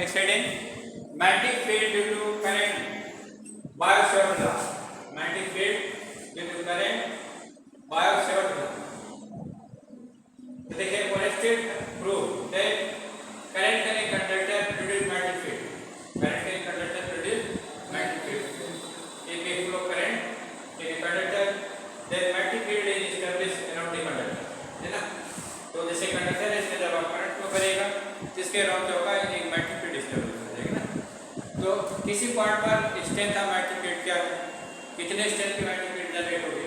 exciting magnetic field due to current Biot-Savart law. Magnetic field due to current Biot-Savart law. तो देखिए polarity prove that current can a conductor produce magnetic field. Current can a conductor produce magnetic field. If a flow current in a conductor, then magnetic field is established around the conductor. है ना? तो जैसे conductor है इसमें जब आप current flow करेगा जिसके अराउंड क्या होगा एक मैग्नेटिक फील्ड स्टेबल हो जाएगा ना। तो किसी पॉइंट पर स्ट्रेंथ ऑफ मैग्नेटिक फील्ड क्या है, कितने स्ट्रेंथ की मैग्नेटिक फील्ड जनरेट होगी,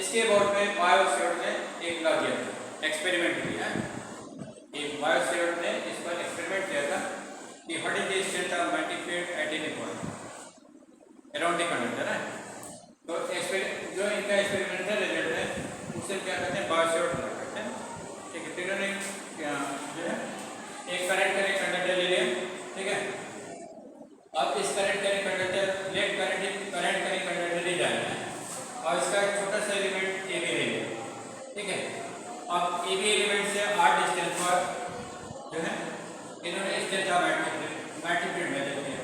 इसके अबाउट में बायो-सेवर्ट ने एक लॉ दिया था, एक्सपेरिमेंट किया है। एक बायो-सेवर्ट ने इस पर एक्सपेरिमेंट किया था कि what is the strength of magnetic field eight any point around the conductor है। तो जो इनका एक्सपेरिमेंटल रिजल्ट है उससे क्या कहते हैं, बायो-सेवर्ट लॉ कहते हैं। ठीक है, इन्होंने जो है एक करंट का एक कंडक्टर ले लिया, ठीक है। अब इस करंट का एक कंडक्टर लेट करंट का एक कंडक्टर ले जाना है और इसका एक छोटा सा एलिमेंट ए बी ले लिया, ठीक है। अब ए बी एलिमेंट से आर डिस्टेंस पर जो है इन्होंने strength of magnetic field measure किया,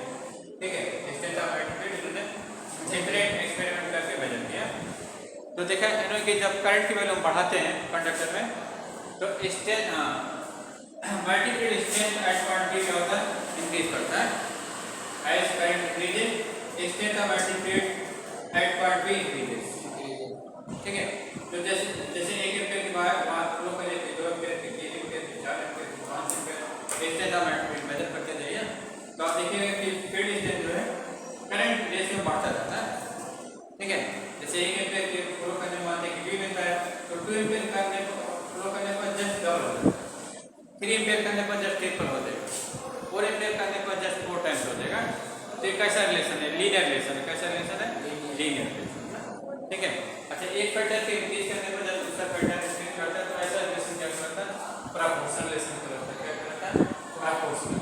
ठीक है। स्ट्रेंथ ऑफ मैग्नेटिक फील्ड इन्होंने डिफरेंट एक्सपेरिमेंट करके मेजर किया। तो देखा इन्होंने कि जब करंट की वैल्यू हम बढ़ाते हैं कंडक्टर में तो strength magnetic field strength at point B क्या होता है, इंक्रीज करता है। As current increases strength of magnetic field at point B increases, ठीक है। तो जैसे एक एम्पीयर की बात फ्लो करे थे, 2 एम्पीयर की, 3 एम्पीयर की, 4 एम्पीयर की, 5 ampere strength of magnetic field measure करते जाइए तो आप देखिएगा कि फील्ड स्ट्रेंथ जो है करंट रेस में बढ़ता जाता है, ठीक है। जैसे 1 एम्पीयर के फ्लो करने में मानते हैं कि 2 मिलता है तो 2 एम्पीयर करने फ्लो करने पर जस्ट डबल हो जाएगा, 3 एम्पीयर करने पर जस्ट ट्रिपल हो जाएगा, 4 एम्पीयर करने पर जस्ट 4 टाइम्स हो जाएगा। तो ये कैसा रिलेशन है, लीनियर रिलेशन है। कैसा रिलेशन है, लीनियर रिलेशन, ठीक है। अच्छा, एक फैक्टर के इंक्रीज करने पर जब दूसरा फैक्टर इंक्रीज करता है तो ऐसा रिलेशन क्या करता है, प्रोपोर्शनल रिलेशन करता है। क्या करता है, प्रोपोर्शनल।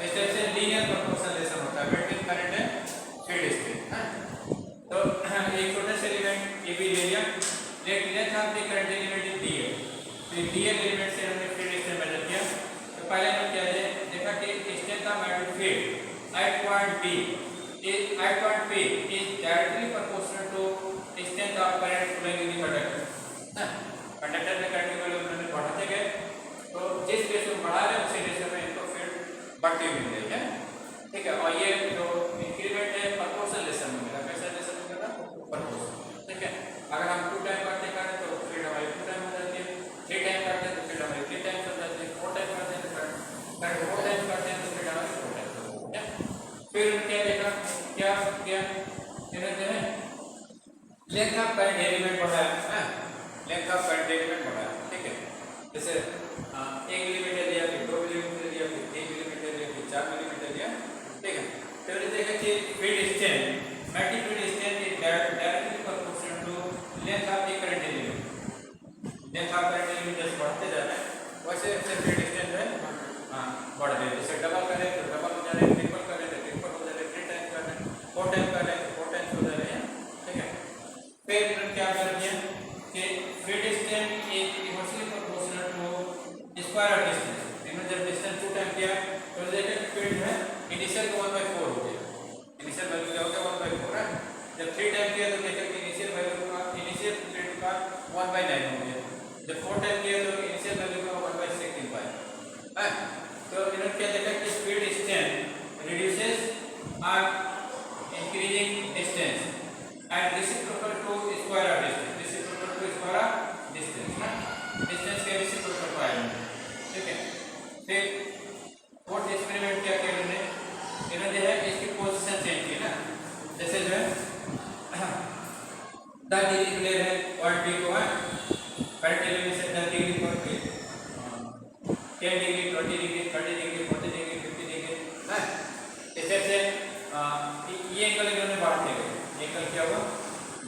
इस तरह से लीनियर प्रोपोर्शनल रिलेशन होता है between current and field strength. तो एक छोटा सा एलिमेंट ए बी ले लिया, लेट था आपने करंट एलिमेंट डी है, तो डी एलिमेंट से हमने फील्ड स्ट्रेंथ मेजर किया। तो पहले हमने क्या है देखा कि strength of magnetic field at point B is directly proportional to strength of current flowing in the conductor। Conductor में करंट की वैल्यू उन्होंने बढ़ाते गए तो जिस रेशो में बढ़ा रहे उसी रेशो में इनको फील्ड बढ़ती हुई मिल रही है, ठीक है। और ये जो इंक्रीमेंट है प्रोपोर्शनल रिलेशन में मिला। कैसा रिलेशन में मिला, प्रोपोर्शनल, ठीक है। अगर हम 2 टाइम करते करें तो फील्ड हमारी 2 टाइम हो जाती है, 3 टाइम करते हैं तो फील्ड हमारी 3 टाइम हो जाती है, 4 टाइम करते हैं तो करंट 4 टाइम करते हैं तो फील्ड हमारी 4 टाइम हो जाती है। फिर क्या देखा, क्या इन्होंने है लेंथ ऑफ करंट एलिमेंट बढ़ाया, लेंथ ऑफ करंट एलिमेंट बढ़ाया, ठीक है। जैसे 1 मिलीमीटर लिया, फिर 2 मिलीमीटर लिया, फिर 3 मिलीमीटर लिया, फिर 4 मिलीमीटर लिया, ठीक है। फिर देखा कि field strength magnetic field strength is directly proportional to length of the current element. Length of current element जैसे बढ़ते जा रहे हैं वैसे फील्ड स्ट्रेंथ है बढ़ रही है। जैसे डबल करें तो डबल हो जा रहे हैं, ट्रिपल करें तो ट्रिपल हो जा रहे हैं, 3 टाइम कर रहे हैं, 4 टाइम कर रहे हैं तो 4 टाइम्स हो जा रहे हैं, ठीक है। फिर क्या कर दिया कि field strength is inversely proportional to square of distance. इन्होंने जब डिस्टेंस 2 टाइम किया तो देखा कि फील्ड है इनिशियल को 1/4 हो गया। इनिशियल वैल्यू क्या हो गया, 1/4 है। जब 3 टाइम किया तो देखा कि इनिशियल वैल्यू का इनिशियल फील्ड का 1/9 हो गया। जब 4 टाइम किया तो इनिशियल वैल्यू का 1/16 है। तो इन्होंने क्या देखा कि field strength reduces on increasing distance and reciprocal to square of distance, reciprocal to square of distance ना, distance के reciprocal को आएगा, ठीक है। फिर फोर्थ एक्सपेरिमेंट क्या किया इन्होंने जो है इसकी पोजीशन चेंज की ना। जैसे जो है 10 डिग्री क्लियर है पॉइंट बी को है करंट एलिमेंट से 10 डिग्री पर 10 degree, 20 degree, 30 degree, 40 degree, 50 degree है। इस तरह से ये एंगल इन्होंने बढ़ते गए, एंगल क्या हुआ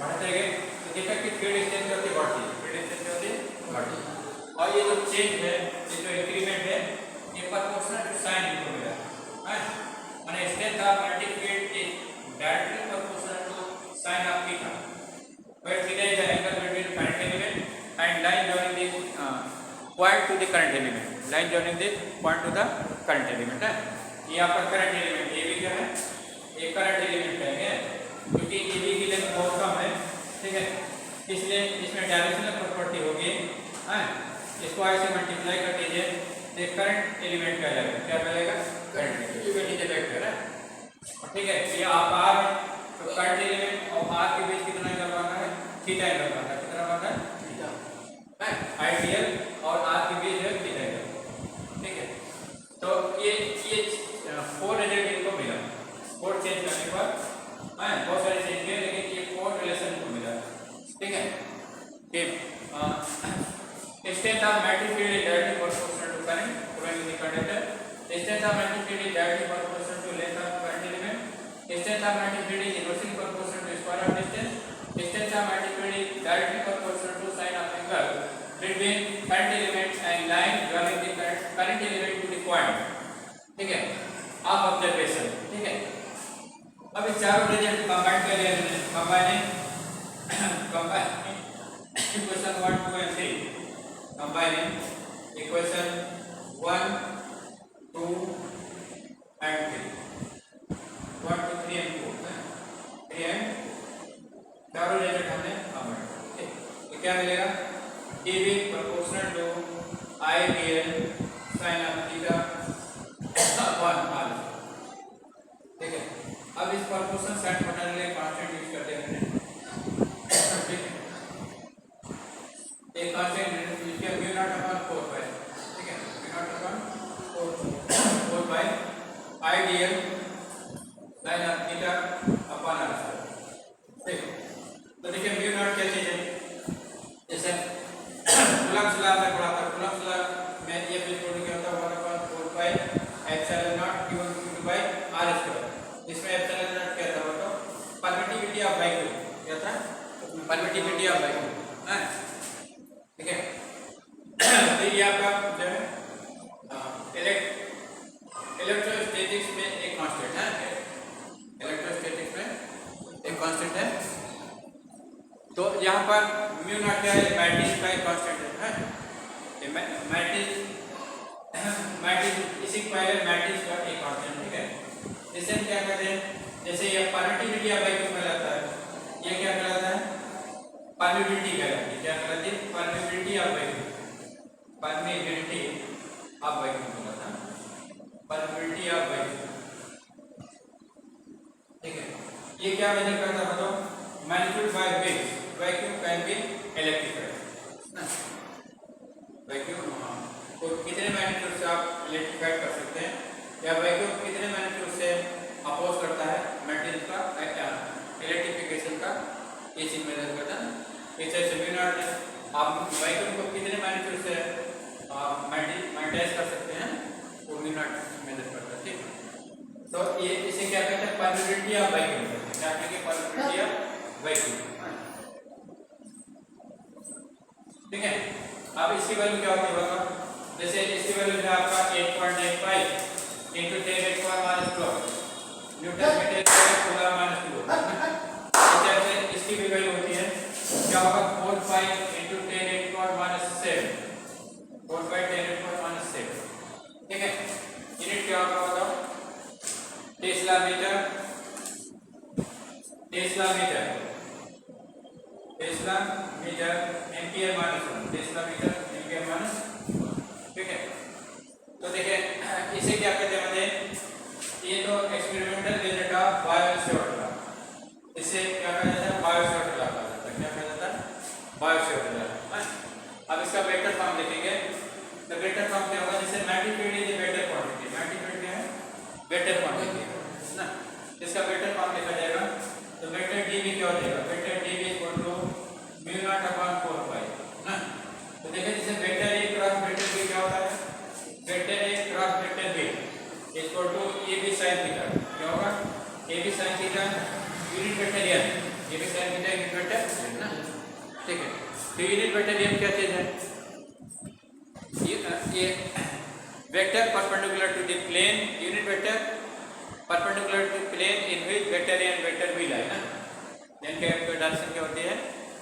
बढ़ते गए तो देखा कि फील्ड स्ट्रेंथ होती बढ़ती है, फील्ड स्ट्रेंथ होती बढ़ती। और ये जो चेंज है, ये जो इंक्रीमेंट है ये प्रोपोर्शनल टू साइन इनको मिला है। माने strength of magnetic field is directly proportional to sine of theta, where theta is the angle between current element and line joining the point to the current element, line joining the point to the current element है। ये आपका current element ए भी क्या है, एक current element है क्योंकि A B की लेंथ बहुत कम है, ठीक है, इसलिए इसमें डायरेक्शनल प्रॉपर्टी होगी, है, इसको आई से मल्टीप्लाई कर दीजिए तो करंट एलिमेंट कहलाएगा, क्या कहलाएगा, करंट, क्योंकि नीचे वेक्टर है, ठीक है। ये आप आर है तो करंट एलिमेंट और आर के बीच कितना एंगल बनता है, थीटा एंगल बनता है, कितना बनता है, थीटा है, आइडियल और आर के बीच है थीटा एंगल, ठीक है। तो ये 4 रिजल्ट इनको मिला, 4 चेंज करने पर बहुत सारे चेंज किए लेकिन ये 4 रिलेशन इनको मिला, ठीक है। Strength of magnetic field is directly proportional to current flowing in the conductor. Strength of magnetic field is directly proportional to length of current element. Strength of magnetic field is inversely proportional to square of distance. Strength of magnetic field is directly proportional to sine of angle between current element and line joining the current element to the point, ठीक है, of observation, ठीक है। अब इस चारों result combine कर लिया हमने, combine equation 1 2 and 3, combining equation 1 2 and 3, 1 2 3 and 4, 3 and चारों रिजल्ट हमने कंबाइन, ठीक है। तो क्या मिलेगा, A B proportional to I B L sine of theta 1 R, ठीक है। अब इस प्रोपोर्शन सेट बनाने के लिए कांस्टेंट यूज करते हैं, ठीक है, एक कांस्टेंट यूज किया म्यू नॉट अपॉन 4 पाई, ठीक है, mu naught upon 4 pi I D L sine of theta upon R, ठीक है। तो देखिए म्यू नॉट क्या चीज है, जैसे कूलम्ब्स लॉ में पढ़ा था, कूलम्ब्स लॉ में ये बिल्कुल क्या होता है 1/4 pi epsilon naught q1 by r square, इसमें एप्सिलॉन नॉट क्या था, तो परमिटिविटी ऑफ वैक्यूम, क्या था, परमिटिविटी ऑफ वैक्यूम, है, ठीक है। तो ये आपका जो है इलेक्ट्रोस्टैटिक्स में एक कांस्टेंट है, इलेक्ट्रोस्टैटिक्स में एक कांस्टेंट है। तो यहाँ पर म्यू नॉट क्या है, मैट्रिक्स का एक कांस्टेंट है, ये मैट्रिक्स इसी पहले मैट्रिक्स का एक कांस्टेंट, ठीक है। इसे हम क्या कहते हैं, जैसे ये परमिटिविटी ऑफ वैक्यूम कहलाता है, ये क्या कहलाता है, परमिटिविटी कहलाती है, क्या कहलाती है, permittivity of vacuum, permittivity of vacuum कहलाता है, परमिटिविटी ऑफ वैक्यूम, ठीक है। ये क्या मेजर करता है, बताओ, magnitude by wave, vacuum can be electrified, vacuum को कितने मैग्नीट्यूड से आप इलेक्ट्रिफाइड कर सकते हैं, या वैक्यूम कितने मैग्नीट्यूड से अपोज करता है मेटेरियल का इलेक्ट्रिफिकेशन का, ये चीज मेजर करता है। इसे म्यू नॉट आप वैक्यूम को कितने मैग्नीट्यूड से मैग्नेटाइज कर सकते हैं, वो म्यू नॉट मेजर करता है, ठीक है। तो ये इसे क्या कहते हैं, परमिटिविटी ऑफ वैक्यूम, क्या कहेंगे, परमिटिविटी ऑफ वैक्यूम, ठीक है। अब इसकी वैल्यू क्या होती होगा, जैसे इसकी वैल्यू है आपका 8.95 into 10⁻⁻12 न्यूटन मीटर कूलम -2, जैसे इसकी भी वैल्यू होती है, क्या होगा, 4 into 10⁻⁷, 4 10⁻⁷, ठीक है। यूनिट क्या होगा बताओ, tesla metre, tesla metre, tesla metre ampere -1, tesla metre ampere -1, ठीक है। तो देखिए इसे क्या कहते हैं, ये तो experimental result of bio-Savart law, इसे क्या कहा जाता है, बायो-सैवर्ट लॉ कहा जाता है, क्या कहा जाता है, बायो-सैवर्ट लॉ। अब इसका वेक्टर फॉर्म लिखेंगे, तो वेक्टर फॉर्म क्या होगा, जैसे magnetic field is vector quantity, magnetic field क्या है, वेक्टर क्वांटिटी है ना, इसका वेक्टर फॉर्म लिखा जाएगा, तो वेक्टर डी भी क्या हो जाएगा, वेक्टर डी भी equal to mu naught upon 4 pi ना। तो देखिए जैसे vector A cross vector B क्या होता है, vector A cross vector B equal to A B sine theta, क्या होगा, A B sine theta unit vector N, A B sine theta unit vector N ना, ठीक है। तो यूनिट वेक्टर एन क्या चीज है, ये vector perpendicular to the plane, unit vector perpendicular to plane in which vector A and vector B lie ना, n के डायरेक्शन क्या होती है,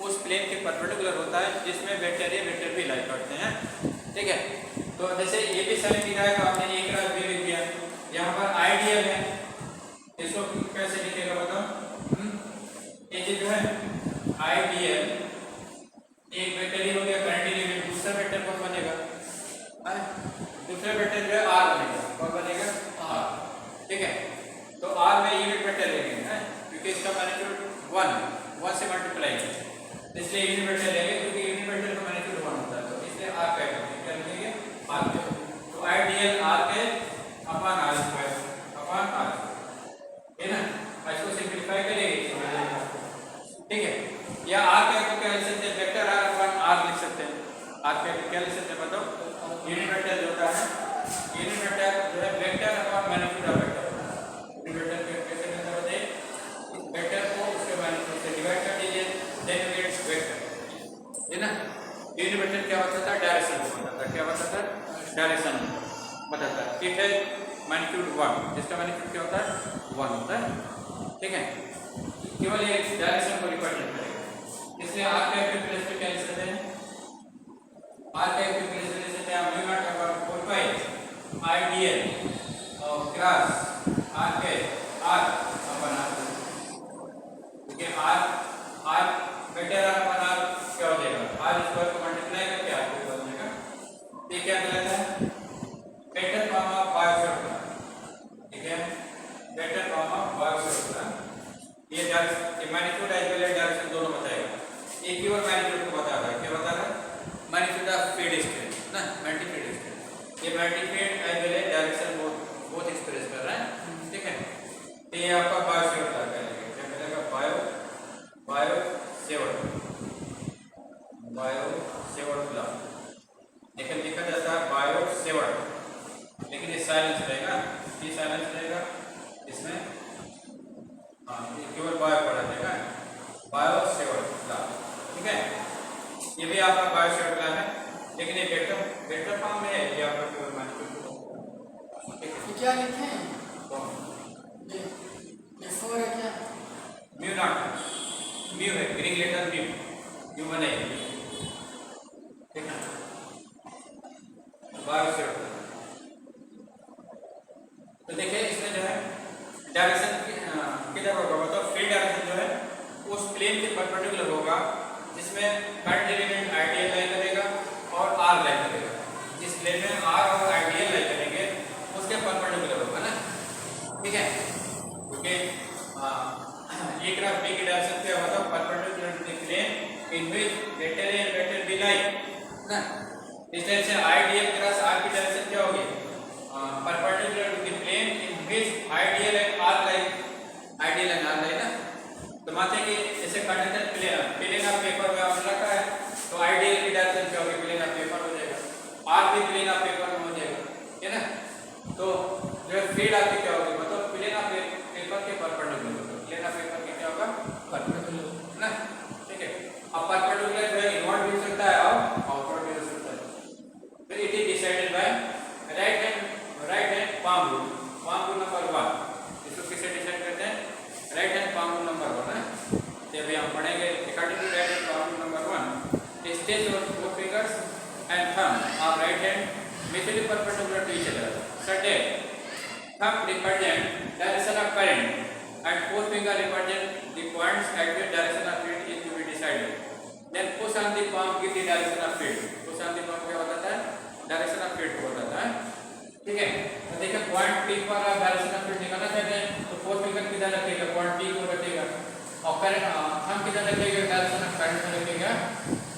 उस प्लेन के परपेंडिकुलर होता है जिसमें वेक्टर ए वेक्टर बी लाई करते हैं, ठीक है। तो जैसे ए बी साइन थीटा है, तो आपने ए क्रॉस बी इसलिए यूनिवर्सल लेंगे क्योंकि यूनिवर्सल का मैग्नीट्यूड 1 होता है, तो इसलिए आर कैप क्या लिखेंगे आर कैप। तो I D L R cap upon R square upon R, है ना। इसको सिंपलीफाई करेंगे, ठीक है। या आर कैप को क्या लिख सकते हैं, वेक्टर आर अपॉन आर लिख सकते हैं। आर कैप क्या लिख सकते हैं बताओ, यूनिट वेक्टर जो होता है, यूनिट वेक्टर जो है vector upon magnitude of vector. Unit vector कैसे लिखते हैं बताइए, वेक्टर को उसके मैग्नीट्यूड से डिवाइड कर दीजिए, देन वी गेट वेक्टर, है ना। यूनिट वेक्टर क्या होता था, डायरेक्शन को बताता है, क्या बताता है, डायरेक्शन बताता है। ठीक है, मैग्नीट्यूड 1, जिसका मैग्नीट्यूड क्या होता है 1 होता है, ठीक है। केवल ये डायरेक्शन को रिप्रेजेंट करेगा, इसलिए आर कैप के प्लेस पे क्या लिख सकते हैं, आर कैप के प्लेस पे लिख सकते हैं mu naught upon 4 pi ideal और cross r cap r upon r, क्योंकि r vector r upon r क्या हो जाएगा, आर स्क्वायर को मल्टीप्लाई करके आर को बन जाएगा। ये क्या कहलाता है, वेक्टर फॉर्म ऑफ बायोसॉर्टर, ठीक है, वेक्टर फॉर्म ऑफ बायोसॉर्टर। ये magnitude as well as direction दोनों बताएगा। एक ही और मैग्नीट्यूड को बता रहा है, क्या बता रहा है, मैग्नीट्यूड ऑफ फीड स्ट्रेन ना, मल्टी फीड स्ट्रेन। ये multi field as well as direction both express कर रहा है, ठीक है। तो ये आपका बायोसॉर्टर कहलाएगा, क्या कहलाएगा, बायोसॉर्टर लॉ, लेकिन लिखा जाता है बायोसॉर्टर, लेकिन ये साइलेंस रहेगा, ये साइलेंस रहेगा इसमें, हाँ केवल बायो पढ़ा जाएगा, बायोसॉर्टर लॉ, ठीक है। ये भी आपका बायोसॉर्टर लॉ है, लेकिन ये वेक्टर फॉर्म में है, ये आपका केवल मैग्नीट्यूड, ठीक है। क्या लिखे हैं, ये 4 है क्या, म्यू नॉट, म्यू है, ग्रीक लेटर म्यू बनेगी, ठीक है, बायोसॉर्टर। तो देखिए इसमें जो है डायरेक्शन किधर होगा बताओ, फील्ड डायरेक्शन जो है उस प्लेन के परपेंडिकुलर होगा जिसमें करंट एलिमेंट आइडियल लाई करेगा और आर लाई करेगा। जिस प्लेन में आर और आइडियल लाई करेंगे उसके परपेंडिकुलर होगा ना, ठीक है, क्योंकि ए क्रॉस बी की डायरेक्शन क्या होगा, perpendicular to the plane in which vector A and vector B lie ना। इस तरह से आइडियल क्रॉस आर की डायरेक्शन क्या होगी, perpendicular to the plane in which ideal and r lie, ideal and r lie ना। तो मानते हैं कि जैसे कंडक्टर प्लेन ऑफ पेपर में आपने रखा है, तो आइडियल की डायरेक्शन क्या होगी, प्लेन ऑफ पेपर हो जाएगा, आर भी प्लेन ऑफ पेपर में हो जाएगा, है ना। तो जो फील्ड आपकी क्या होगी मतलब प्लेन ऑफ पेपर के परपेंडिकुलर होगा, प्लेन ऑफ पेपर के क्या होगा, परपेंडिकुलर ना, ठीक है। अब परपेंडिकुलर जो है इनवर्ड भी हो सकता है और आउटवर्ड भी हो सकता है। फिर it is decided by right hand palm rule number 1। इसको किससे डिसाइड करते हैं, right hand palm rule number 1 है। तो अभी हम पढ़ेंगे according to right hand palm rule number 1, stretch your 4 fingers and thumb of right hand mutually perpendicular to each other, so that thumb represent direction of current and forefinger represent the points at which direction of field is to be decided. Then push on the palm give the direction of field. Push on the palm क्या बताता है, direction of field को बताता है, ठीक है। तो देखिए पॉइंट पी पर आप डायरेक्शन ऑफ फील्ड निकालना चाहते हैं तो फोर फिंगर किधर रखेगा, पॉइंट पी को रखेगा, और करंट थंब किधर रखेगा, डायरेक्शन ऑफ करंट में रखेगा।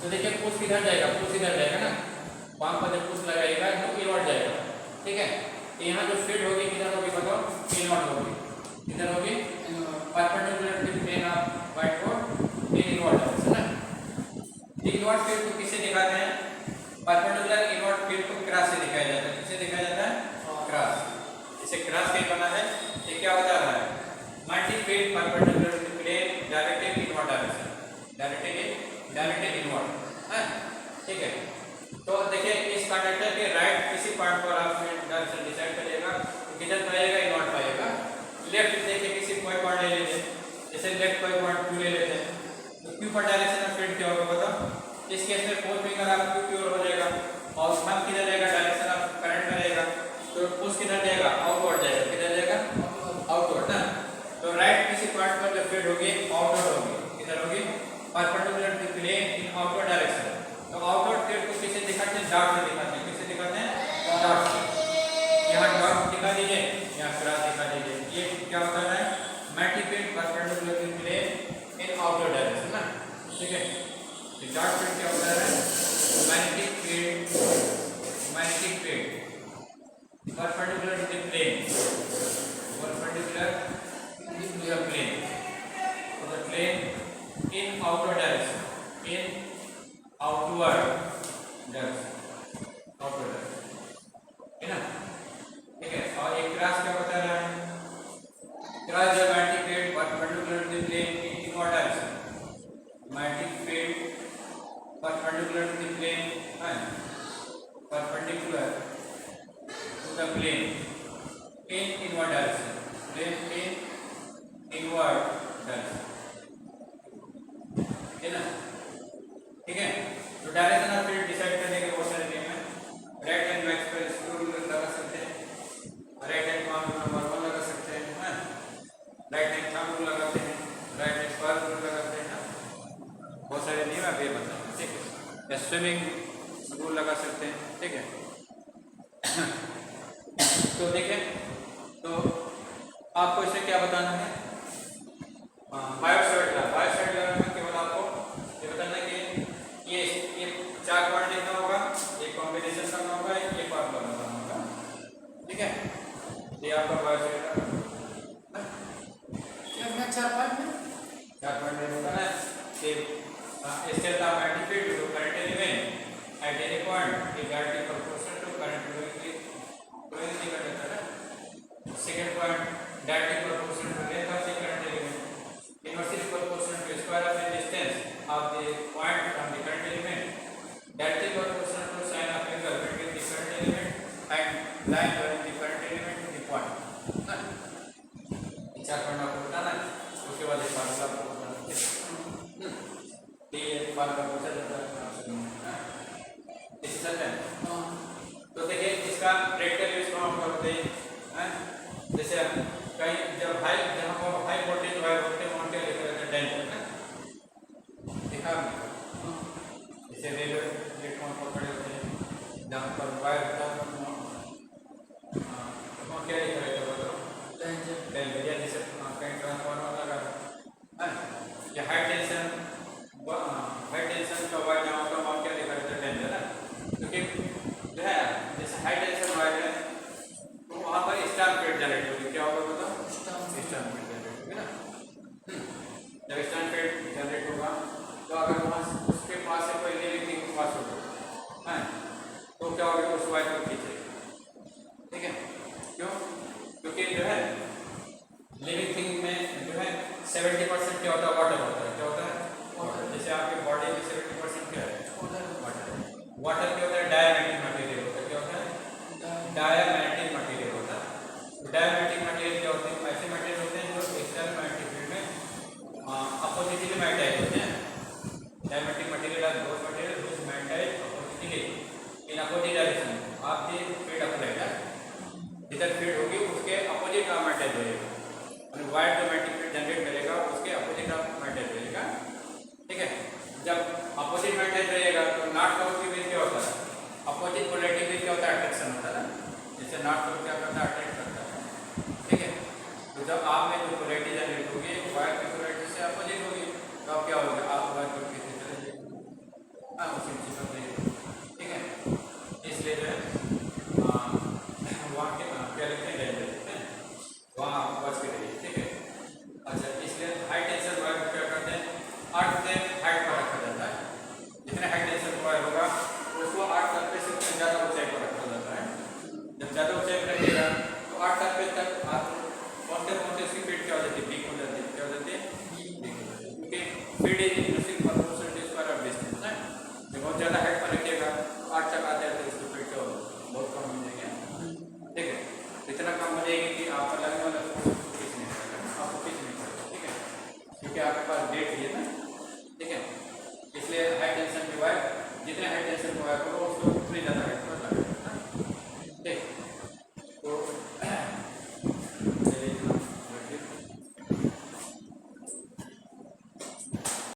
तो देखिए पुश किधर जाएगा, पुश इधर जाएगा ना, पाम पर जब पुश लगाएगा तो इनवर्ड जाएगा, ठीक है। तो यहाँ जो फील्ड होगी किधर होगी बताओ, इनवर्ड होगी, किधर होगी, perpendicular to plane of whiteboard, inward है ना। इनवर्ड फील्ड को किससे दिखाते हैं, परपेंडिकुलर इनवर्ड फील्ड को क्रॉस से दिखाया जाता है, किससे दिखाया जाता है, क्रॉस। इसे क्रॉस के बना है, ये क्या बता रहा है, multi field perpendicular to plane directed inward direction, directed inward है, ठीक है। तो देखिए इस कंडक्टर के राइट किसी पॉइंट पर आप डायरेक्शन डिसाइड करिएगा, किधर पाएगा, इनवर्ड पाएगा। लेफ्ट देखिए किसी कोई पॉइंट ले लेते हैं, जैसे लेफ्ट कोई पॉइंट क्यू ले लेते हैं, तो क्यू पर डायरेक्शन ऑफ फील्ड क्या होगा बताओ, इस केस में फोर फिंगर आप क्यू की ओर हो जाएगा और थंब किधर जाएगा, डायरेक्शन ऑफ करंट में रहेगा, तो पुश किधर जाएगा, आउटवर्ड जाएगा, किधर जाएगा, आउटवर्ड ना। तो राइट किसी पॉइंट पर जो फील्ड होगी आउटवर्ड होगी, किधर होगी, perpendicular to plane in outward direction. तो आउटवर्ड फील्ड को किसे दिखाते हैं, डॉट से दिखाते हैं, किसे दिखाते हैं, डॉट से। यहाँ डॉट दिखा दीजिए, यहाँ क्रॉस दिखा दीजिए, ये क्या होता है, multi field perpendicular to plane in outward direction ना, ठीक है। चार्ज फील्ड क्या होता है? Magnetic field perpendicular to the plane, perpendicular to the plane, तो the plane in outward direction, in outward direction, outward direction, है ना? ठीक है। और एक क्रॉस क्या बता रहा है? Cross the magnetic field perpendicular to the plane in inward direction, magnetic field perpendicular to the plane and perpendicular to the plane in inward direction, plane in inward direction, है ना? ठीक है। तो डायरेक्शन ऑफ फील्ड डिसाइड करने के बहुत सारे नियम हैं। राइट हैंड मैक्स पर स्क्रू रूलर लगा सकते हैं, राइट हैंड थंब नंबर 1 लगा सकते हैं, राइट हैंड थंब रूल लगाते हैं, राइट हैंड पर रूल लगाते हैं, बहुत सारे नियम आप ये बताएं, ठीक है। या स्विमिंग रूल लगा सकते हैं, ठीक है। तो देखें, तो आपको इसे क्या बताना है? बायोसाइड लॉ में केवल आपको ये बताना है कि ये 4 पॉइंट लिखना होगा, एक कॉम्बिनेशन करना होगा, एक फॉर्मूला बनाना होगा, ठीक है। ये आपका बायोसाइड लॉ इसमें 4 पॉइंट है, 4 पॉइंट होगा ना कि state of magnetic field to current element at any point is directly proportional to current flowing in the conductor. Second point, directly proportional to length of the current element, inversely proportional to square of the distance of the point from the current element, directly proportional to sine of angle between the current element and line joining the current element to the point, ना? चार point आपको बताना है, उसके बाद एक formula आपको बताना है, ये फार्मूला पूछा जाता है आपसे, इसी तरह है। तो देखिए इसका प्रैक्टिकल यूज हम करते हैं, जैसे कहीं जब जहाँ पर हाई वोल्टेज वायर होते हैं वहाँ क्या लिखा रहता है? डेल्टा, ना? देखा आपने? जैसे रेलवे प्लेटफॉर्म पर खड़े होते हैं जहाँ पर वायर होता है वहाँ क्या लिखा रहता है? बताओ। डेल्टा, या जैसे कहीं ट्रांसफार्मर लगा है या हाई टेंशन का वायर जहाँ होता है वहाँ क्या लिखा रहता है? डेल्टा, ना? क्योंकि जो है जैसे हाई टेंशन वायर है तो वहाँ पर स्टार फील्ड जनरेट होगी, क्या होगा बताओ? स्टार फील्ड जनरेट होगी, ना? जब स्टार फील्ड जनरेट होगा तो अगर वहाँ उसके पास से कोई लिविंग थिंग पास होगा है तो क्या होगा? उस वायर को खींचेगा, ठीक है। क्यों? क्योंकि जो है लिविंग थिंग में जो है 70% क्या होता है? वाटर होता है। क्या होता है? वाटर। जैसे आपके बॉडी में 70% क्या है? वाटर। वाटर क्या होता है? डायमैग्नेटिक मटेरियल होता है। क्या होता है? डायमैग्नेटिक मटेरियल होता है। डायमैग्नेटिक मटेरियल क्या होते हैं? ऐसे मटेरियल होते हैं जो एक्सटर्नल मैग्नेटिक फील्ड में अपोजिटली मैग्नेटाइज होते हैं। Diamagnetic material are those material which magnetise oppositely in opposite direction of the field applied है। जिधर फील्ड होगी उसके अपोजिट मैग्नेटाइज होएगा, और वायर जो मैग्नेटिक फील्ड जनरेट करेगा उसके अपोजिट मैग्नेटाइज रहेगा, ठीक है। जब अपोजिट मैग्नेटाइज रहेगा तो नॉर्थ साउथ के बीच क्या होता है? अपोजिट पोलैरिटी के बीच क्या होता है? अट्रैक्शन होता है, ना? जैसे नॉर्थ साउथ क्या करता है? अट्रैक्ट करता है, ठीक है। तो जब आप में जो पोलैरिटी जनरेट होगी वायर की पोलैरिटी से अपोजिट होगी तो अब क्या होगा? आप वायर को खींचते चले जाएंगे, हाँ उसी चीज़ को, ठीक है। इसलिए जो है वहाँ के क्या लिखते हैं? डेल्टा लिखते हैं, वहाँ आप बच के रहिए, ठीक है। अच्छा, इसलिए हाई टेंशन वायर को क्या करते हैं? 8 से हाइट पर रखा जाता है। जितने हाई टेंशन वायर होगा उसको 8 सर्फेस से ज़्यादा ऊंचाई पर रखा जाता है। जब ज़्यादा ऊंचाई पर रखिएगा तो 8 सर्फेस तक आप पहुँचते उसकी फील्ड क्या हो जाती है? वीक हो जाती है। क्या हो जाती है? वीक हो जाती है, क्योंकि field is increasing proportional to square of distance, है। जब बहुत ज़्यादा हाइट पर रखिएगा 8 तक आते हैं तो उसकी फील्ड क्या होगा? बहुत कम हो जाएगी, ठीक है। इतना कम हो जाएगी कि